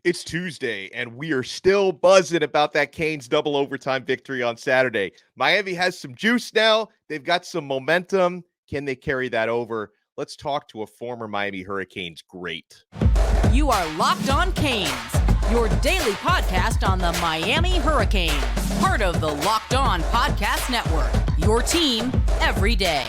It's Tuesday, and we are still buzzing about that Canes double overtime victory on Saturday. Miami has some juice now. They've got some momentum. Can they carry that over? Let's talk to a former Miami Hurricanes great. You are Locked On Canes, your daily podcast on the Miami Hurricanes. Part of the Locked On Podcast Network, your team every day.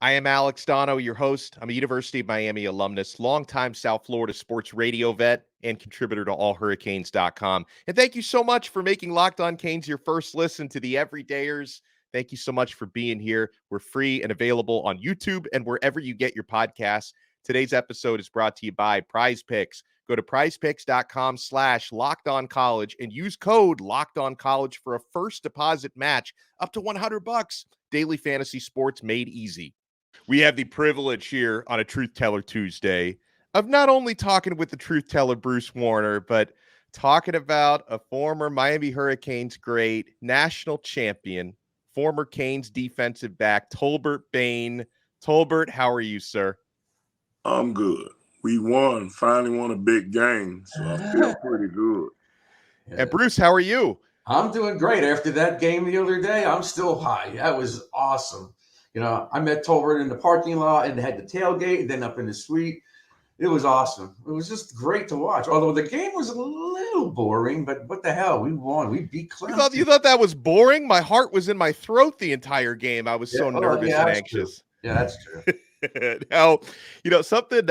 I am Alex Donno, your host. I'm a University of Miami alumnus, longtime South Florida sports radio vet, and contributor to allhurricanes.com. And thank you so much for making Locked On Canes your first listen to the everydayers. Thank you so much for being here. We're free and available on YouTube and wherever you get your podcasts. Today's episode is brought to you by Prize Picks. Go to prizepicks.com/lockedoncollege and use code LOCKEDONCollege for a first deposit match up to $100. Daily fantasy sports made easy. We have the privilege here on a Truth Teller Tuesday of not only talking with the Truth Teller Bruce Warner, but talking about a former Miami Hurricanes great, national champion, former Canes defensive back, Tolbert Bain. Tolbert, how are you, sir? I'm good. We finally won a big game, so I feel pretty good. And Bruce, how are you? I'm doing great. After that game the other day, I'm still high. That was awesome. You know, I met Tolbert in the parking lot and had the tailgate and then up in the suite. It was awesome. It was just great to watch. Although the game was a little boring, but what the hell? We won. We beat Clemson. You thought that was boring? My heart was in my throat the entire game. I was so nervous and anxious. True. Yeah, that's true. Now, something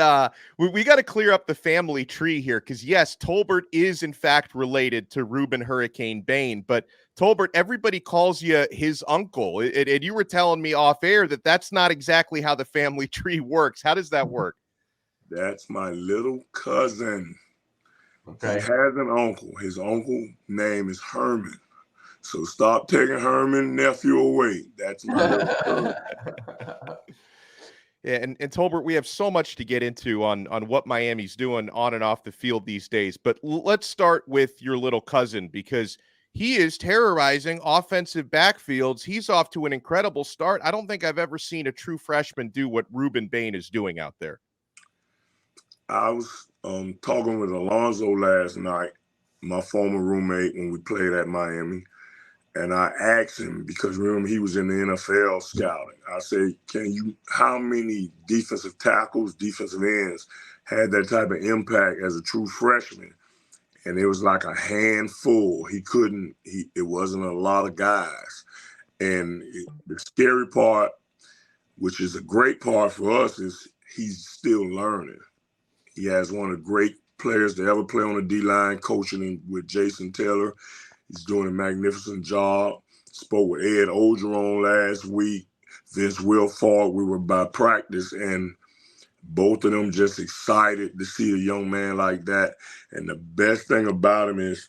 we got to clear up the family tree here because, yes, Tolbert is, in fact, related to Rueben Hurricane Bain. But, Tolbert, everybody calls you his uncle. And you were telling me off air that that's not exactly how the family tree works. How does that work? That's my little cousin. Okay. He has an uncle. His uncle name is Herman. So stop taking Herman nephew away. That's my little cousin. Yeah, and Tolbert, we have so much to get into on what Miami's doing on and off the field these days. But let's start with your little cousin because he is terrorizing offensive backfields. He's off to an incredible start. I don't think I've ever seen a true freshman do what Rueben Bain is doing out there. I was talking with Alonzo last night, my former roommate, when we played at Miami. And I asked him, because remember he was in the NFL scouting. I said, how many defensive tackles, defensive ends had that type of impact as a true freshman? And it was like a handful. It wasn't a lot of guys. And the scary part, which is a great part for us, is he's still learning. He has one of the great players to ever play on the D-line, coaching him with Jason Taylor. He's doing a magnificent job. Spoke with Ed Ogeron last week. Vince Wilfork, we were by practice, and both of them just excited to see a young man like that. And the best thing about him is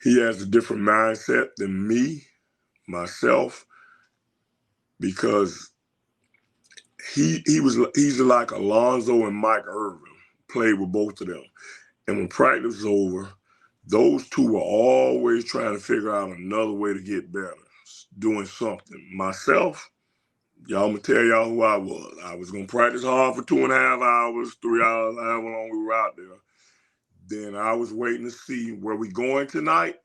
he has a different mindset than myself, because he's like Alonzo and Mike Irvin, played with both of them. And when practice was over, those two were always trying to figure out another way to get better, doing something. Myself, I'm going to tell y'all who I was. I was going to practice hard for 2.5 hours, 3 hours, however long we were out there. Then I was waiting to see where we going tonight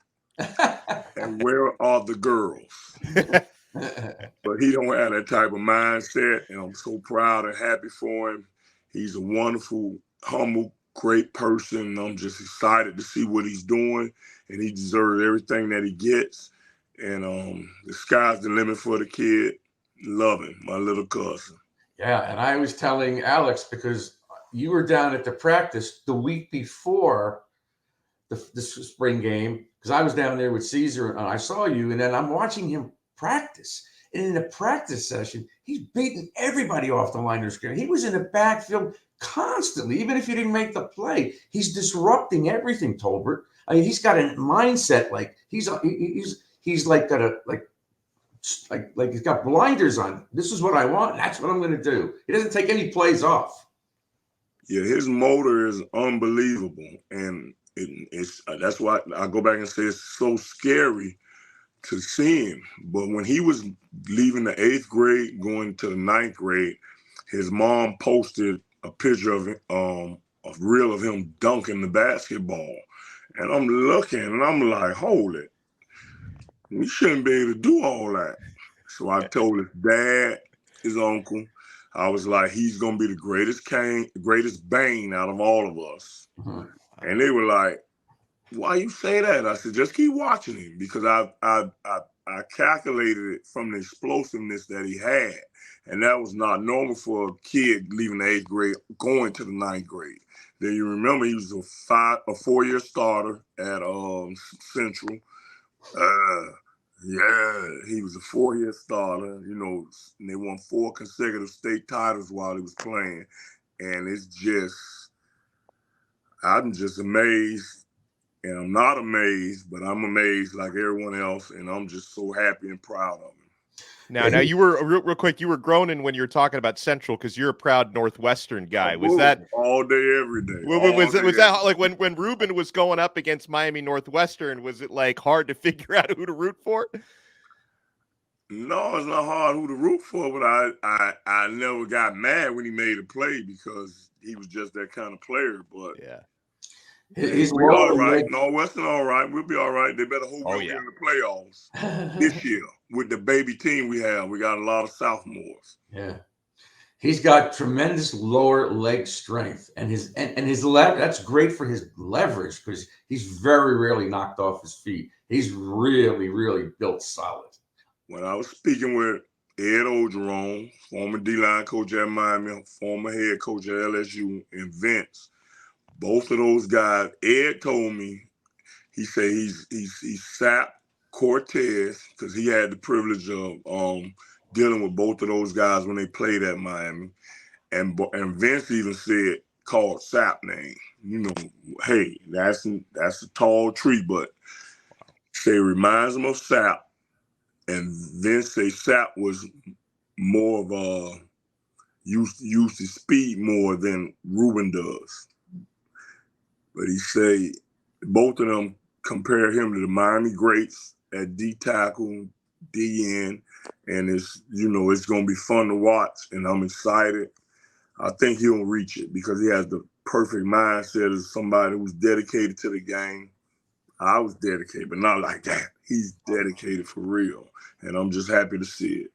and where are the girls. But he don't have that type of mindset, and I'm so proud and happy for him. He's a wonderful, humble, great person. I'm just excited to see what he's doing, and he deserves everything that he gets. And the sky's the limit for the kid. Love him, my little cousin. Yeah, and I was telling Alex, because you were down at the practice the week before the spring game, because I was down there with Caesar, and I saw you, and then I'm watching him practice. And in the practice session, he's beating everybody off the line of scrimmage. He was in the backfield constantly, even if you didn't make the play. He's disrupting everything, Tolbert. I mean, he's got a mindset like he's like got a like he's got blinders on. This is what I want. That's what I'm going to do. He doesn't take any plays off. Yeah, his motor is unbelievable, and it's that's why I go back and say it's so scary to see him. But when he was leaving the 8th grade, going to the 9th grade, his mom posted a picture of him, a reel of him dunking the basketball. And I'm looking and I'm like, hold it. We shouldn't be able to do all that. So I told his dad, his uncle, I was like, he's going to be the greatest Bain out of all of us. Mhm. And they were like, why you say that? I said, just keep watching him, because I calculated it from the explosiveness that he had. And that was not normal for a kid leaving the 8th grade, going to the 9th grade. Then you remember he was a 4-year starter at Central. Yeah, he was a 4-year starter, you know, and they won 4 consecutive state titles while he was playing. And it's just, I'm just amazed. And I'm not amazed, but I'm amazed like everyone else. And I'm just so happy and proud of him. Now you were real quick. You were groaning when you were talking about Central because you're a proud Northwestern guy. Was that all day, every day? Was that like when Rueben was going up against Miami Northwestern? Was it like hard to figure out who to root for? No, it's not hard who to root for, but I never got mad when he made a play because he was just that kind of player. But yeah. He's all right. Northwestern, all right. We'll be all right. They better hope we'll get in the playoffs this year with the baby team we have. We got a lot of sophomores. Yeah, he's got tremendous lower leg strength, and his that's great for his leverage because he's very rarely knocked off his feet. He's really, really built solid. When I was speaking with Ed Ogeron, former D-line coach at Miami, former head coach at LSU, and Vince. Both of those guys, Ed told me, he said he sapped Cortez because he had the privilege of dealing with both of those guys when they played at Miami. And Vince even said, called Sapp name. You know, hey, that's a tall tree, but say it reminds him of Sapp. And Vince say Sapp was more of a used to speed more than Rueben does. But he say both of them compare him to the Miami greats at D tackle, DN, and it's going to be fun to watch, and I'm excited. I think he'll reach it because he has the perfect mindset as somebody who's dedicated to the game. I was dedicated, but not like that. He's dedicated for real, and I'm just happy to see it.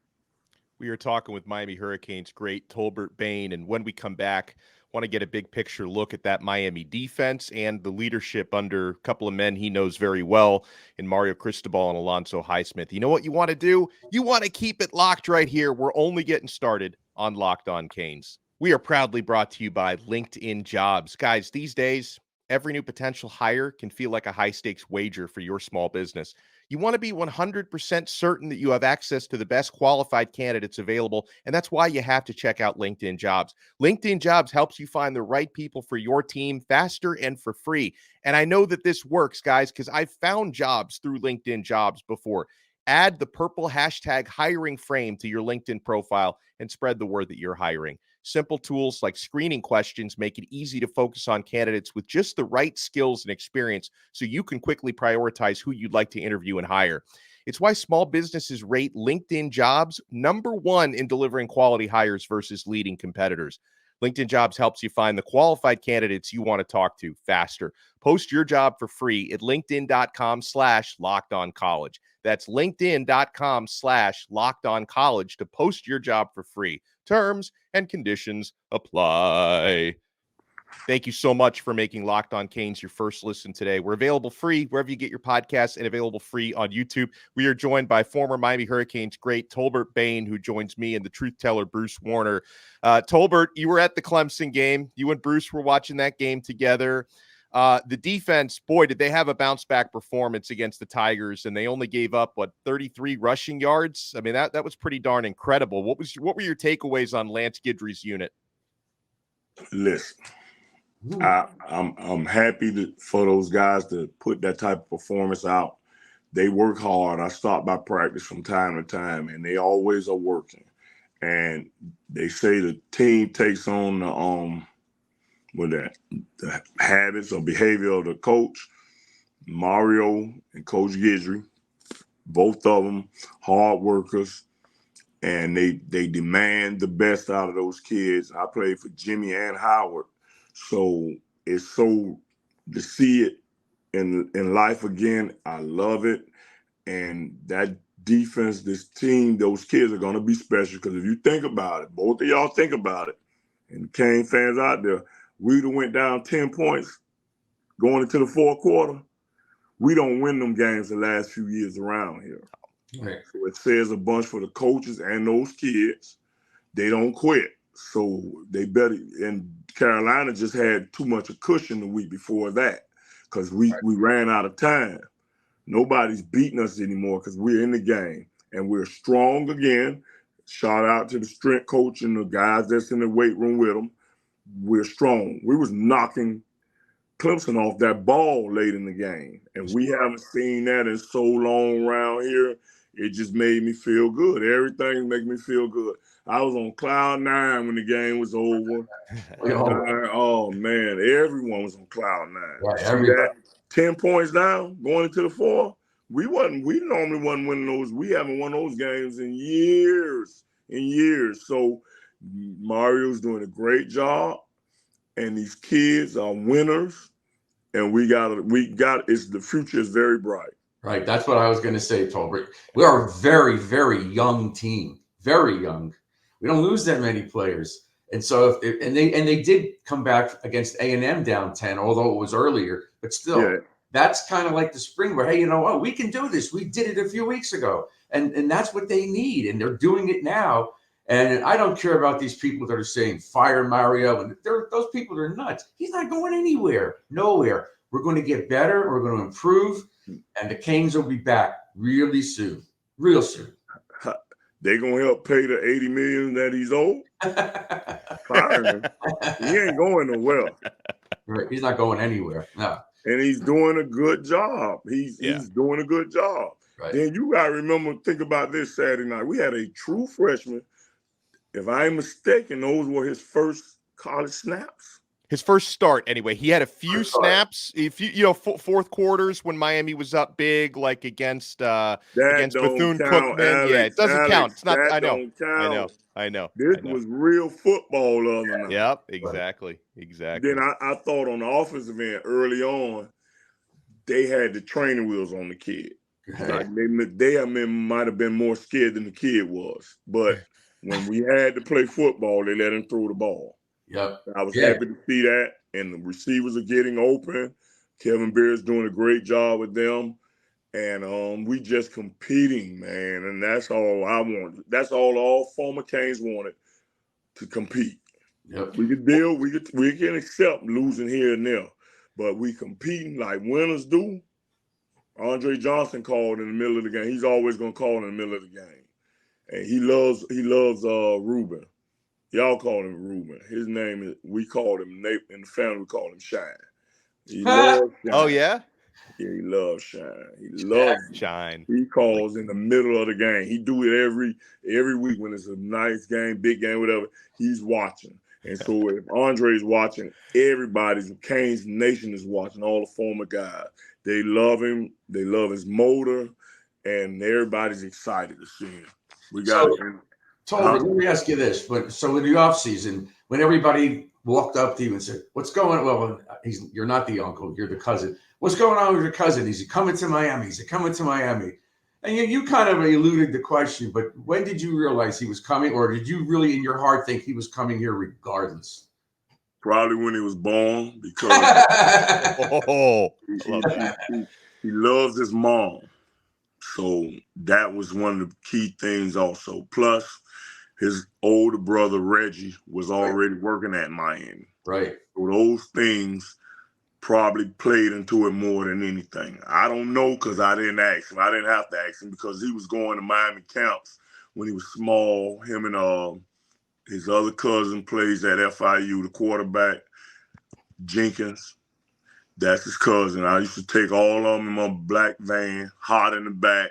We are talking with Miami Hurricanes great Tolbert Bain, and when we come back, want to get a big picture look at that Miami defense and the leadership under a couple of men he knows very well in Mario Cristobal and Alonzo Highsmith. You know what you want to do? You want to keep it locked right here. We're only getting started on Locked On Canes. We are proudly brought to you by LinkedIn Jobs. Guys, these days, every new potential hire can feel like a high-stakes wager for your small business. You want to be 100% certain that you have access to the best qualified candidates available, and that's why you have to check out LinkedIn Jobs. LinkedIn Jobs helps you find the right people for your team faster and for free. And I know that this works, guys, because I've found jobs through LinkedIn Jobs before. Add the purple hashtag hiring frame to your LinkedIn profile and spread the word that you're hiring. Simple tools like screening questions make it easy to focus on candidates with just the right skills and experience so you can quickly prioritize who you'd like to interview and hire. It's why small businesses rate LinkedIn Jobs #1 in delivering quality hires versus leading competitors. LinkedIn Jobs helps you find the qualified candidates you want to talk to faster. Post your job for free at linkedin.com/lockedoncollege. That's linkedin.com/lockedoncollege to post your job for free. Terms and conditions apply. Thank you so much for making Locked On Canes your first listen today. We're available free wherever you get your podcasts and available free on YouTube. We are joined by former Miami Hurricanes great Tolbert Bain, who joins me and the truth teller, Bruce Warner. Tolbert, you were at the Clemson game. You and Bruce were watching that game together. The defense, boy, did they have a bounce back performance against the Tigers, and they only gave up 33 rushing yards. I mean, that was pretty darn incredible. What were your takeaways on Lance Guidry's unit? Listen, I'm happy for those guys to put that type of performance out. They work hard. I stop by practice from time to time, and they always are working. And they say the team takes on the habits or behavior of the coach, Mario and Coach Guidry, Both of them hard workers, and they demand the best out of those kids. I played for Jimmy and Howard, so it's so to see it in life again. I love it, and that defense, this team, those kids are going to be special because if you think about it, both of y'all think about it, and Cane fans out there, we'd have went down 10 points going into the fourth quarter. We don't win them games the last few years around here. Right. So it says a bunch for the coaches and those kids. They don't quit. So they better. And Carolina just had too much of cushion the week before that because we ran out of time. Nobody's beating us anymore because we're in the game and we're strong again. Shout out to the strength coach and the guys that's in the weight room with them. We're strong. We was knocking Clemson off that ball late in the game, and we haven't seen that in so long around here. It just made me feel good. Everything make me feel good. I was on cloud 9 when the game was over. Oh man, everyone was on cloud 9. Right, See that? 10 points down, going into the fourth. We normally wasn't winning those. We haven't won those games in years. So Mario's doing a great job, and these kids are winners, and the future is very bright. Right. That's what I was going to say, Tolbert. We are a very, very young team. Very young. We don't lose that many players. And so they did come back against A&M down 10, although it was earlier, but still, that's kind of like the spring where, hey, you know what? We can do this. We did it a few weeks ago. And that's what they need. And they're doing it now. And I don't care about these people that are saying fire Mario. And those people are nuts. He's not going anywhere. Nowhere. We're going to get better. We're going to improve. And the Canes will be back really soon. Real soon. They going to help pay the $80 million that he's owed? Fire him. He ain't going nowhere. Right. He's not going anywhere. No. And he's doing a good job. He's doing a good job. Right. Then you got to think about this Saturday night. We had a true freshman. If I ain't mistaken, those were his first college snaps. His first start, anyway. He had a few snaps, fourth quarters when Miami was up big, like against Bethune-Cookman. Yeah, it doesn't count. It's not. I know. This was real football the other night. Yep, exactly. Then I thought on the offensive end early on, they had the training wheels on the kid. Like they might have been more scared than the kid was, but when we had to play football, they let him throw the ball. Yep. I was happy to see that, and the receivers are getting open. Kevin Beard's doing a great job with them, and we just competing, man, and that's all I want. That's all former Canes wanted, to compete. Yep. We can accept losing here and there, but we competing like winners do. Andre Johnson called in the middle of the game. He's always going to call in the middle of the game, and he loves Rueben. Y'all call him Rueben. His name is, we called him, in the family, we call him Shine. He loves Shine. Oh, yeah? Yeah, he loves Shine. He loves Shine. He calls in the middle of the game. He do it every week when it's a nice game, big game, whatever. He's watching. And so if Andre's watching, Canes Nation is watching, all the former guys. They love him. They love his motor, and everybody's excited to see him. We got him. Tolbert, let me ask you this. So in the offseason, when everybody walked up to you and said, what's going on? Well, you're not the uncle, you're the cousin. What's going on with your cousin? Is he coming to Miami? Is he coming to Miami? And you kind of eluded the question, but when did you realize he was coming, or did you really in your heart think he was coming here regardless? Probably when he was born, because he loves his mom. So that was one of the key things also. Plus, his older brother, Reggie, was already working at Miami. Right. So those things probably played into it more than anything. I don't know because I didn't ask him. I didn't have to ask him because he was going to Miami camps when he was small. Him and his other cousin plays at FIU, the quarterback, Jenkins. That's his cousin. I used to take all of them in my black van, hot in the back.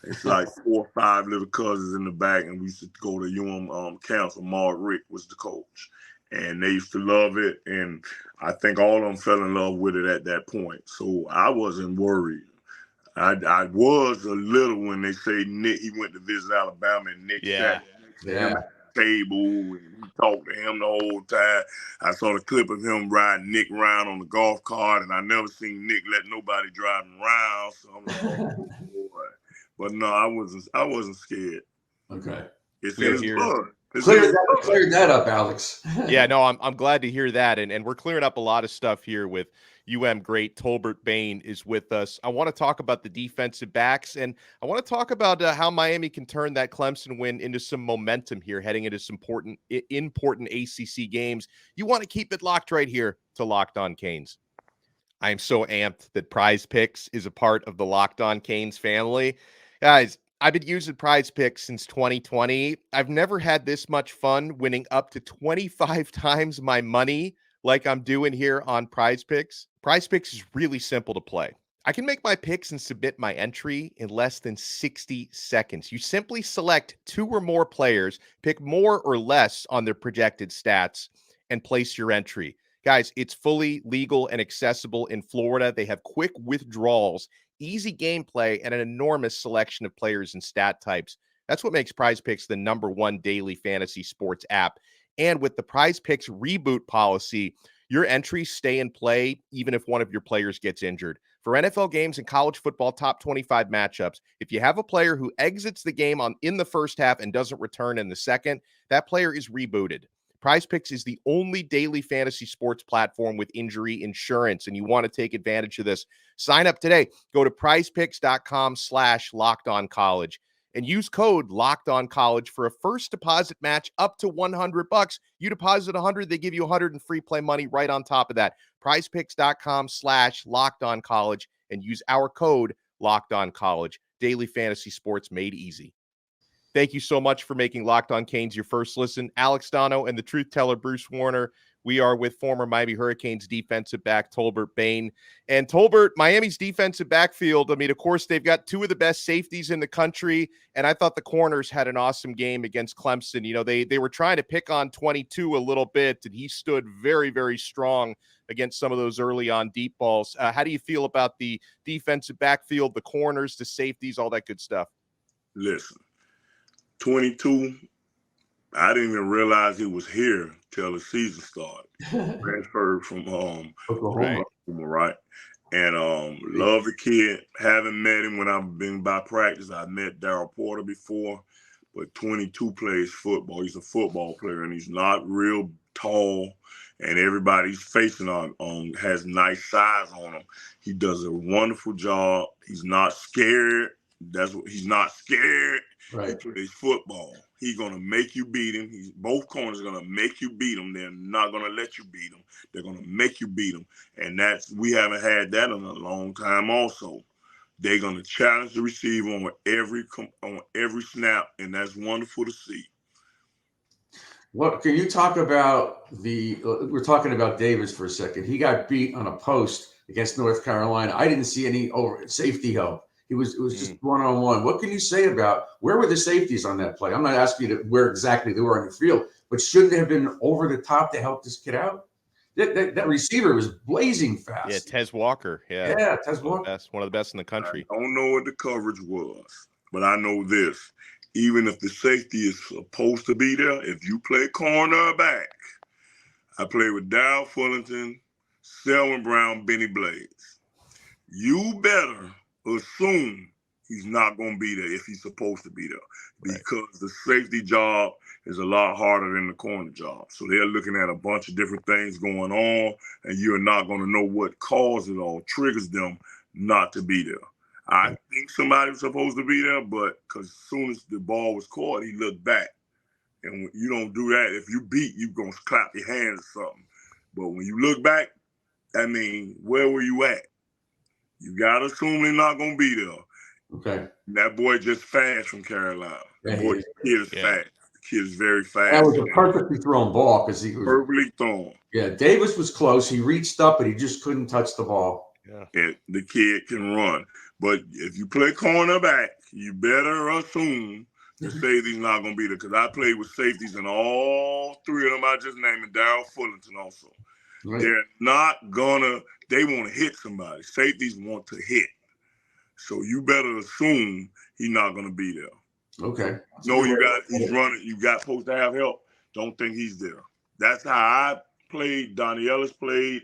It's like 4 or 5 little cousins in the back, and we used to go to camps. Mark Rick was the coach, and they used to love it. And I think all of them fell in love with it at that point. So I wasn't worried. I was a little when they say Nick, he went to visit Alabama and Nick sat next to him at the table and he talked to him the whole time. I saw the clip of him riding Nick around on the golf cart, and I never seen Nick let nobody drive him around. So I'm like, oh boy. But no, I wasn't scared. Okay. It's in his blood. Cleared that up, Alex. Yeah, no, I'm glad to hear that. And we're clearing up a lot of stuff here with great Tolbert Bain is with us. I want to talk about the defensive backs, and I want to talk about how Miami can turn that Clemson win into some momentum here, heading into some important ACC games. You want to keep it locked right here to Locked On Canes. I am so amped that Prize Picks is a part of the Locked On Canes family. Guys, I've been using Prize Picks since 2020. I've never had this much fun winning up to 25 times my money like I'm doing here on Prize Picks. Prize Picks is really simple to play. I can make my picks and submit my entry in less than 60 seconds. You simply select 2 or more players, pick more or less on their projected stats, and place your entry. Guys, it's fully legal and accessible in Florida. They have quick withdrawals, easy gameplay, and an enormous selection of players and stat types. That's what makes Prize Picks the #1 daily fantasy sports app. And with the Prize Picks reboot policy, your entries stay in play even if one of your players gets injured. For NFL games and college football top 25 matchups, if you have a player who exits the game in the first half and doesn't return in the second, that player is rebooted. Prize Picks is the only daily fantasy sports platform with injury insurance, and you want to take advantage of this. Sign up today. Go to prizepicks.com/lockedoncollege and use code LOCKEDONCollege for a first deposit match up to $100. You deposit $100, they give you $100 in free play money right on top of that. prizepicks.com/lockedoncollege and use our code LOCKEDONCollege. Daily fantasy sports made easy. Thank you so much for making Locked On Canes your first listen. Alex Donno and the truth teller, Bruce Warner. We are with former Miami Hurricanes defensive back Tolbert Bain. And Tolbert, Miami's defensive backfield, I mean, of course, they've got 2 of the best safeties in the country, and I thought the corners had an awesome game against Clemson. You know, they were trying to pick on 22 a little bit, and he stood very, very strong against some of those early on deep balls. How do you feel about the defensive backfield, the corners, the safeties, all that good stuff? Listen. 22, I didn't even realize he was here till the season started. Transferred from Oklahoma, right? And love the kid. Haven't met him when I've been by practice. I met Darryl Porter before, but 22 plays football. He's a football player, and he's not real tall. And everybody's facing on has nice size on him. He does a wonderful job. He's not scared. He's not scared. Right. He plays football. He's going to make you beat him. Both corners are going to make you beat him. They're not going to let you beat him. They're going to make you beat him. And we haven't had that in a long time also. They're going to challenge the receiver on every snap, and that's wonderful to see. What can you talk about we're talking about Davis for a second. He got beat on a post against North Carolina. I didn't see any safety help. It was just one-on-one. What can you say about where were the safeties on that play? I'm not asking you where exactly they were on the field, but shouldn't they have been over the top to help this kid out? That receiver was blazing fast. Yeah, Tez Walker. Yeah, Tez Walker. One of the best in the country. I don't know what the coverage was, but I know this. Even if the safety is supposed to be there, if you play cornerback, I played with Darryl Fullington, Selwyn Brown, Benny Blades. You better assume he's not going to be there if he's supposed to be there, because the safety job is a lot harder than the corner job. So they're looking at a bunch of different things going on, and you're not going to know what causes it or triggers them not to be there. I think somebody was supposed to be there, but because as soon as the ball was caught, he looked back. And when you don't do that, if you beat, you're going to clap your hands or something. But when you look back, I mean, where were you at? You got to assume they're not going to be there. Okay. And that boy just fast from Carolina. The kid is fast. The kid is very fast. That was a perfectly thrown ball because he was perfectly thrown. Yeah, Davis was close. He reached up, but he just couldn't touch the ball. Yeah. And the kid can run. But if you play cornerback, you better assume the safety's not going to be there. Because I played with safeties, and all 3 of them I just named, and Darryl Fullington also. Right. They're not going to – they want to hit somebody. Safeties want to hit. So you better assume he's not going to be there. Okay. No, he's running. You got supposed to have help. Don't think he's there. That's how I played. Donnie Ellis played.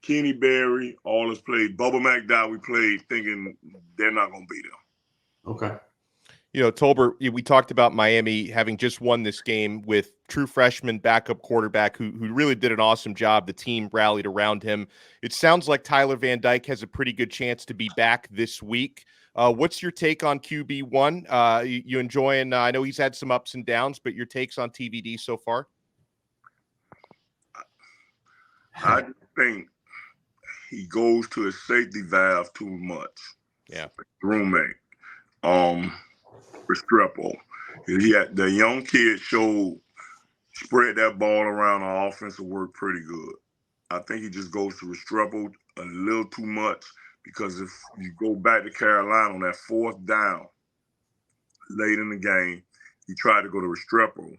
Kenny Berry, all us played. Bubba McDowell, we played thinking they're not going to be there. Okay. You know, Tolbert, we talked about Miami having just won this game with true freshman backup quarterback who really did an awesome job. The team rallied around him. It sounds like Tyler Van Dyke has a pretty good chance to be back this week. What's your take on QB1? You enjoying? I know he's had some ups and downs, but your takes on TVD so far? I think he goes to his safety valve too much. Yeah. Roommate. Cristobal. He had the young kid spread that ball around the offensive work pretty good. I think he just goes to Cristobal a little too much because if you go back to Carolina on that fourth down late in the game, he tried to go to Cristobal.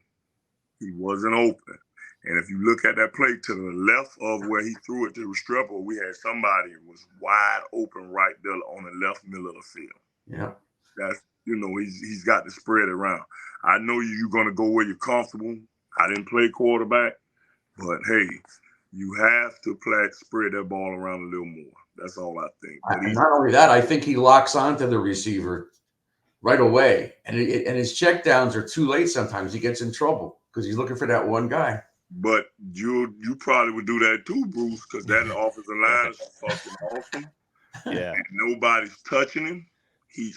He wasn't open. And if you look at that play to the left of where he threw it to Cristobal, we had somebody who was wide open right there on the left middle of the field. Yeah. That's, he's got to spread it around. I know you're going to go where you're comfortable. I didn't play quarterback, but hey, you have to spread that ball around a little more. That's all I think. Not only that, I think he locks onto the receiver right away, and his checkdowns are too late. Sometimes he gets in trouble because he's looking for that one guy. But you probably would do that too, Bruce, because that offensive line is fucking awesome. Yeah, and nobody's touching him. He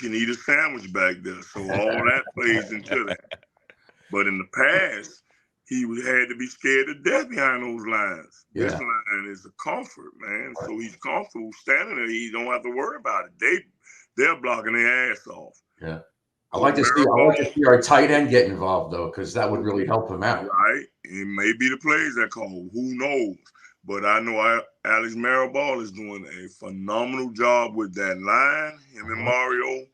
can eat a sandwich back there. So all that plays into that. But in the past, he had to be scared to death behind those lines. Yeah. This line is a comfort, man. So he's comfortable standing there. He don't have to worry about it. They're blocking their ass off. Yeah. I like to see our tight end get involved though, because that would really help him out. Right. It may be the plays that call. Who knows? But I know Alex Maribal is doing a phenomenal job with that line, him and Mario.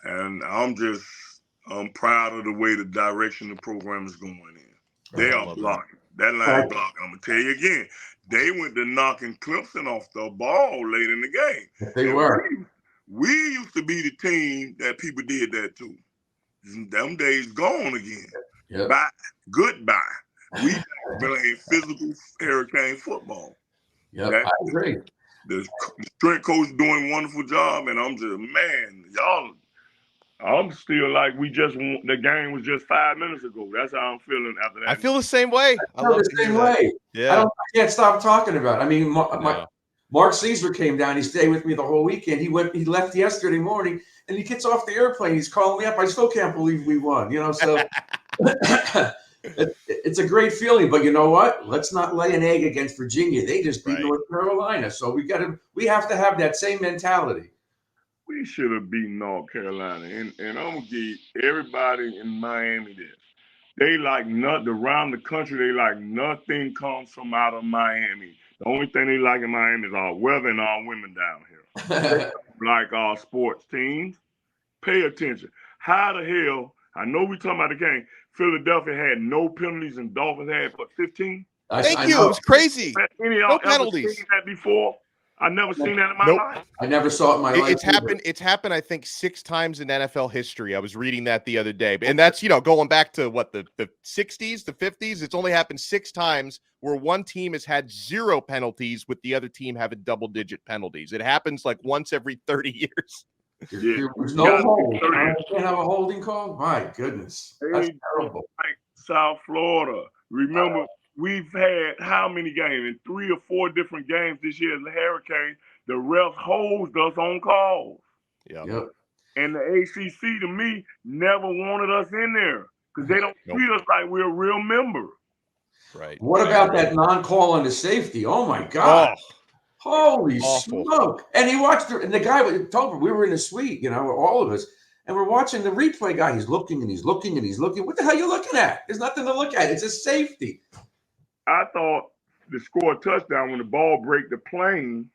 And I'm proud of the way the direction the program is going in. They are blocking. That line blocking. I'm going to tell you again, they went to knocking Clemson off the ball late in the game. They were. We used to be the team that people did that to. Them days gone again. Yep. Bye. Goodbye. We playing physical Hurricane football. Yeah, I agree. The strength coach doing a wonderful job, and I'm just, man, y'all, I'm still like the game was just 5 minutes ago. That's how I'm feeling after that. I feel the same way. I feel the same way. Yeah. I can't stop talking about it. I mean, Mark Caesar came down. He stayed with me the whole weekend. He left yesterday morning, and he gets off the airplane. He's calling me up. I still can't believe we won. So it's a great feeling. But you know what? Let's not lay an egg against Virginia. They just beat North Carolina. So we have to have that same mentality. We should have beaten North Carolina, and I'm gonna give everybody in Miami this. They like nothing around the country. They like nothing comes from out of Miami. The only thing they like in Miami is our weather and our women down here. Like our sports teams. Pay attention. How the hell? I know we talking about the game. Philadelphia had no penalties and Dolphins had 15. Thank you. It was crazy. No penalties. Ever seen that before? I never seen that in my life. I never saw it in my life. It's happened, I think, 6 times in NFL history. I was reading that the other day. And that's, going back to what, the 60s, the 50s. It's only happened 6 times where one team has had 0 penalties with the other team having double-digit penalties. It happens like once every 30 years. There's no hold. You can't have a holding call? My goodness. That's terrible. Like South Florida. Remember, we've had how many games? In 3 or 4 different games this year as a Hurricane, the refs hosed us on calls. Yep. And the ACC, to me, never wanted us in there because they don't treat us like we're a real member. Right. What about that non-call on the safety? Oh, my God. Holy smoke. And he watched and the guy told me, we were in the suite, all of us, and we're watching the replay guy. He's looking and he's looking and he's looking. What the hell are you looking at? There's nothing to look at. It's a safety. I thought to score a touchdown when the ball break the plane,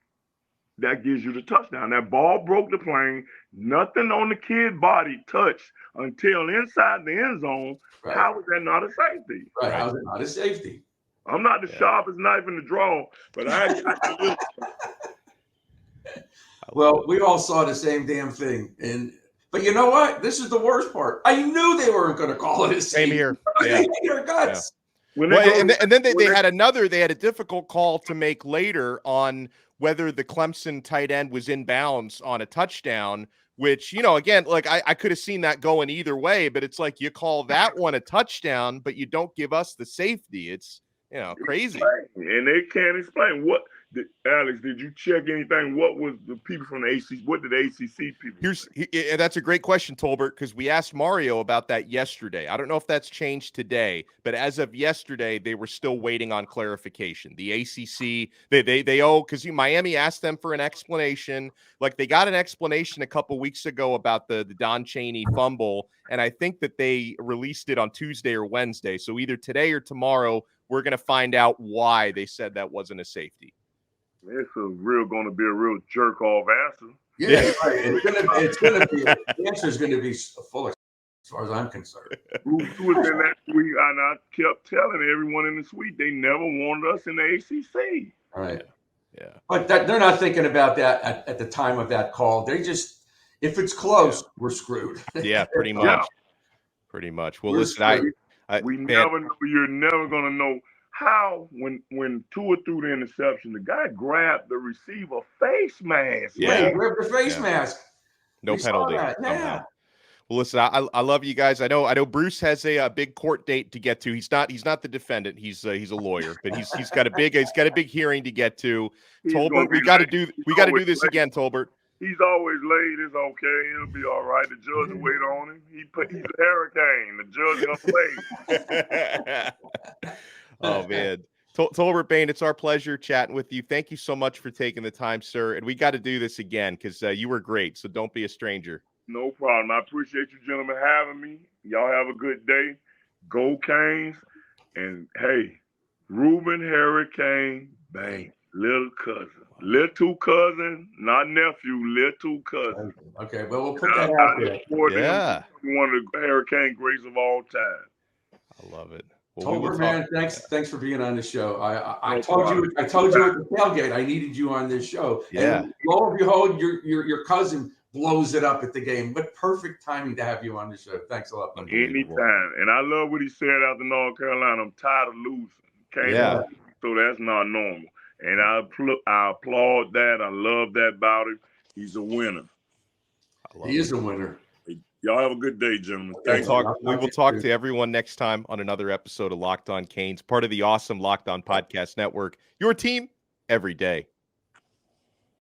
that gives you the touchdown. That ball broke the plane. Nothing on the kid's body touched until inside the end zone. Right. How is that not a safety? Right. How is it not a safety? I'm not the sharpest knife in the drawer, but I got Well, we all saw the same damn thing. But you know what? This is the worst part. I knew they weren't going to call it a Same here. They their guts. Yeah. And then they had a difficult call to make later on whether the Clemson tight end was in bounds on a touchdown, which, again, like I could have seen that going either way, but it's like you call that one a touchdown, but you don't give us the safety. It's, crazy. And they can't explain what. Alex, did you check anything? What was the people from the ACC? What did the ACC people say? That's a great question, Tolbert, because we asked Mario about that yesterday. I don't know if that's changed today, but as of yesterday, they were still waiting on clarification. The ACC, because Miami asked them for an explanation. Like they got an explanation a couple weeks ago about the Don Chaney fumble, and I think that they released it on Tuesday or Wednesday. So either today or tomorrow, we're going to find out why they said that wasn't a safety. It's going to be a real jerk off answer. Yeah, right. It's gonna be. The answer is going to be full of, as far as I'm concerned. Who was in that suite? And I kept telling everyone in the suite they never wanted us in the ACC. Right. Yeah. But they're not thinking about that at the time of that call. They just, if it's close, we're screwed. Yeah, pretty much. Yeah. Pretty much. Well, We're listen, you're never going to know how when Tua threw the interception, the guy grabbed the receiver face mask. Yeah, he grabbed the face mask. No penalty. Yeah. Well, listen, I love you guys. I know Bruce has a big court date to get to. He's not the defendant. He's a lawyer, but he's got a big hearing to get to. Tolbert, we got to do this again, Tolbert. He's always late. It's okay. It'll be all right. The judge will wait on him. He's a hurricane. The judge will wait. Oh, man. Tolbert Bain, it's our pleasure chatting with you. Thank you so much for taking the time, sir. And we got to do this again because you were great. So don't be a stranger. No problem. I appreciate you gentlemen having me. Y'all have a good day. Go Canes. And, hey, Rueben Hurricane Bain, little cousin. Little cousin, not nephew, little cousin. Okay, well, we'll put that out there. Yeah. One of the Hurricane greats of all time. I love it. Well, Tolbert, man, thanks for being on the show. I told you at the tailgate I needed you on this show. Yeah. And lo and behold, your cousin blows it up at the game. But perfect timing to have you on the show. Thanks a lot. Anytime. And I love what he said after North Carolina. I'm tired of losing. So that's not normal. And I applaud that. I love that about him. He's a winner. He is a winner. Y'all have a good day, gentlemen. We will talk to everyone next time on another episode of Locked On Canes, part of the awesome Locked On Podcast Network. Your team every day.